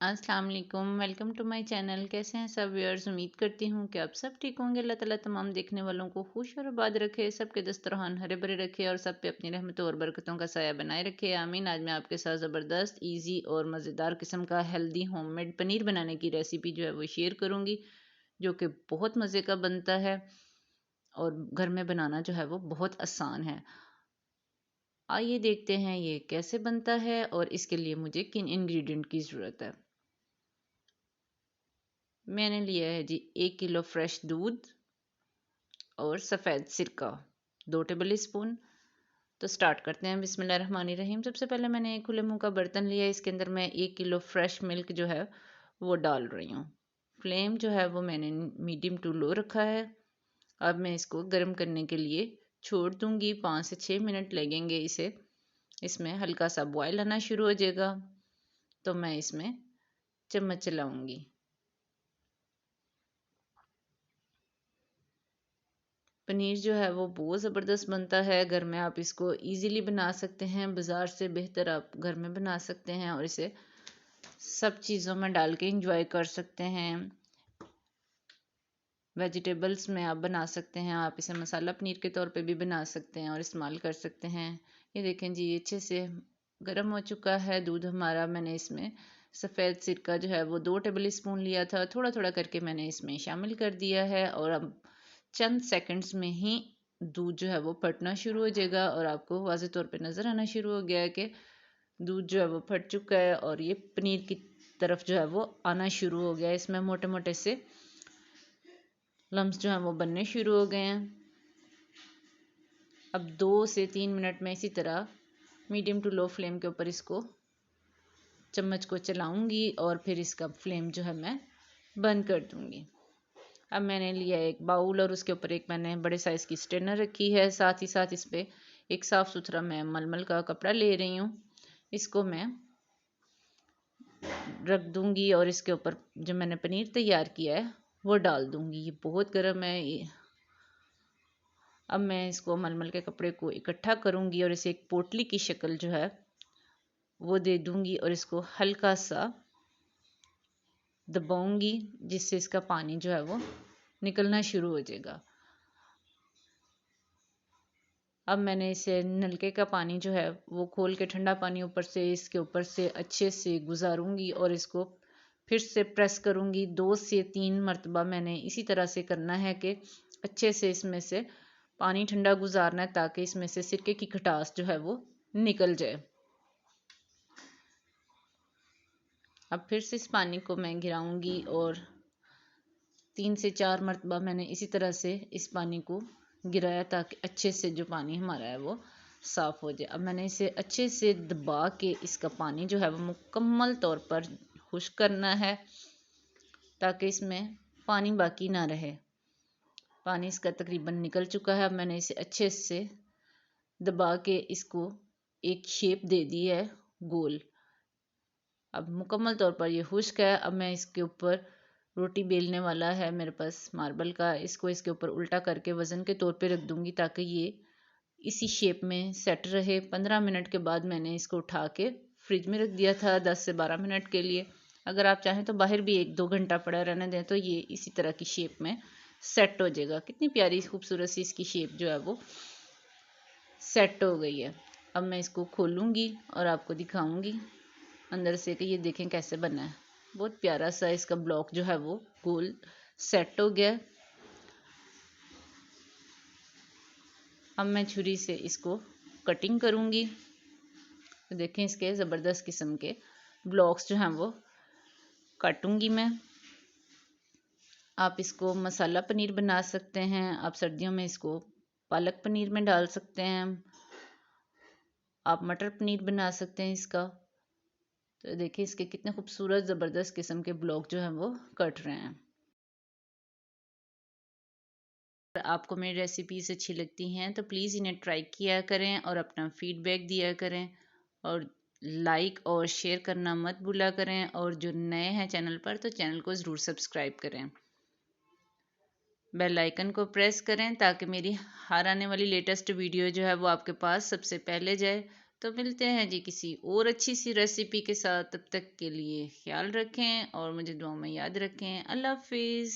अस्सलाम वालेकुम, welcome to my channel. कैसे हैं सब व्यूअर्स? उम्मीद करती हूँ कि आप सब ठीक होंगे। अल्लाह ताला तमाम देखने वालों को खुश और आबाद रखे, सबके दस्तरखान हरे भरे रखे और सब पे अपनी रहमतों और बरकतों का साया बनाए रखे, आमीन। आज मैं आपके साथ ज़बरदस्त इजी और मज़ेदार किस्म का हेल्दी होममेड पनीर बनाने की रेसिपी जो है वो शेयर करूँगी, जो कि बहुत मज़े का बनता है और घर में बनाना जो है वो बहुत आसान है। आइए देखते हैं ये कैसे बनता है और इसके लिए मुझे किन इंग्रेडिएंट की ज़रूरत है। मैंने लिया है जी 1 किलो फ्रेश दूध और सफ़ेद सिरका 2 टेबल स्पून। तो स्टार्ट करते हैं। बिस्मिल्लाहिर्रहमानिर्रहीम। सबसे पहले मैंने एक खुले मुंह का बर्तन लिया, इसके अंदर मैं 1 किलो फ्रेश मिल्क जो है वो डाल रही हूँ। फ्लेम जो है वो मैंने मीडियम टू लो रखा है। अब मैं इसको गर्म करने के लिए छोड़ दूंगी। 5 से 6 मिनट लगेंगे इसे। इसमें हल्का सा बॉयल आना शुरू हो जाएगा तो मैं इसमें चम्मच चलाऊंगी। पनीर जो है वो बहुत ज़बरदस्त बनता है। घर में आप इसको इजीली बना सकते हैं, बाज़ार से बेहतर आप घर में बना सकते हैं और इसे सब चीज़ों में डाल के इंजॉय कर सकते हैं। वेजिटेबल्स में आप बना सकते हैं, आप इसे मसाला पनीर के तौर पे भी बना सकते हैं और इस्तेमाल कर सकते हैं। ये देखें जी, अच्छे से गर्म हो चुका है दूध हमारा। मैंने इसमें सफ़ेद सिरका जो है वो 2 टेबल स्पून लिया था, थोड़ा थोड़ा करके मैंने इसमें शामिल कर दिया है और अब चंद सेकंड्स में ही दूध जो है वो फटना शुरू हो जाएगा और आपको वाज़ेह तौर पे नज़र आना शुरू हो गया है कि दूध जो है वो फट चुका है और ये पनीर की तरफ जो है वो आना शुरू हो गया है। इसमें मोटे मोटे से लम्स जो हैं वो बनने शुरू हो गए हैं। अब 2 से 3 मिनट में इसी तरह मीडियम टू लो फ्लेम के ऊपर इसको चम्मच को चलाऊंगी और फिर इसका फ्लेम जो है मैं बंद कर दूंगी। अब मैंने लिया एक बाउल और उसके ऊपर एक मैंने बड़े साइज़ की स्ट्रेनर रखी है। साथ ही साथ इस पर एक साफ़ सुथरा मैं मलमल का कपड़ा ले रही हूँ। इसको मैं रख दूंगी और इसके ऊपर जो मैंने पनीर तैयार किया है वो डाल दूंगी। ये बहुत गर्म है। अब मैं इसको मलमल के कपड़े को इकट्ठा करूंगी और इसे एक पोटली की शक्ल जो है वो दे दूंगी और इसको हल्का सा दबाऊंगी, जिससे इसका पानी जो है वो निकलना शुरू हो जाएगा। अब मैंने इसे नलके का पानी जो है वो खोल के ठंडा पानी ऊपर से इसके ऊपर से अच्छे से गुजारूंगी और इसको फिर से प्रेस करूंगी। 2 से 3 मरतबा मैंने इसी तरह से करना है कि अच्छे से इसमें से पानी ठंडा गुजारना है ताकि इसमें से सिरके की खटास जो है वो निकल जाए। अब फिर से इस पानी को मैं गिराऊंगी और 3 से 4 मरतबा मैंने इसी तरह से इस पानी को गिराया ताकि अच्छे से जो पानी हमारा है वो साफ़ हो जाए। अब मैंने इसे अच्छे से दबा के इसका पानी जो है वो मुकम्मल तौर पर खुश्क करना है ताकि इसमें पानी बाकी ना रहे। पानी इसका तकरीबन निकल चुका है। अब मैंने इसे अच्छे से दबा के इसको एक शेप दे दी है गोल। अब मुकम्मल तौर पर ये खुश्क है। अब मैं इसके ऊपर रोटी बेलने वाला है मेरे पास मार्बल का, इसको इसके ऊपर उल्टा करके वज़न के तौर पे रख दूंगी ताकि ये इसी शेप में सेट रहे। 15 मिनट के बाद मैंने इसको उठा के फ्रिज में रख दिया था 10 से 12 मिनट के लिए। अगर आप चाहें तो बाहर भी 1-2 घंटा पड़ा रहने दें तो ये इसी तरह की शेप में सेट हो जाएगा। कितनी प्यारी खूबसूरत सी इसकी शेप जो है वो सेट हो गई है। अब मैं इसको खोलूँगी और आपको दिखाऊँगी अंदर से कि ये देखें कैसे बना है। बहुत प्यारा सा इसका ब्लॉक जो है वो गोल सेट हो गया। अब मैं छुरी से इसको कटिंग करूँगी तो देखें इसके ज़बरदस्त किस्म के ब्लॉक्स जो हैं वो काटूँगी मैं। आप इसको मसाला पनीर बना सकते हैं, आप सर्दियों में इसको पालक पनीर में डाल सकते हैं, आप मटर पनीर बना सकते हैं इसका। तो देखिए इसके कितने खूबसूरत ज़बरदस्त किस्म के ब्लॉक जो हैं वो कट रहे हैं। अगर आपको मेरी रेसिपीज़ अच्छी लगती हैं तो प्लीज़ इन्हें ट्राई किया करें और अपना फीडबैक दिया करें और लाइक और शेयर करना मत भूला करें। और जो नए हैं चैनल पर तो चैनल को ज़रूर सब्सक्राइब करें, बेल आइकन को प्रेस करें ताकि मेरी हर आने वाली लेटेस्ट वीडियो जो है वो आपके पास सबसे पहले जाए। तो मिलते हैं जी किसी और अच्छी सी रेसिपी के साथ। तब तक के लिए ख्याल रखें और मुझे दुआ में याद रखें। अल्लाह हाफिज़।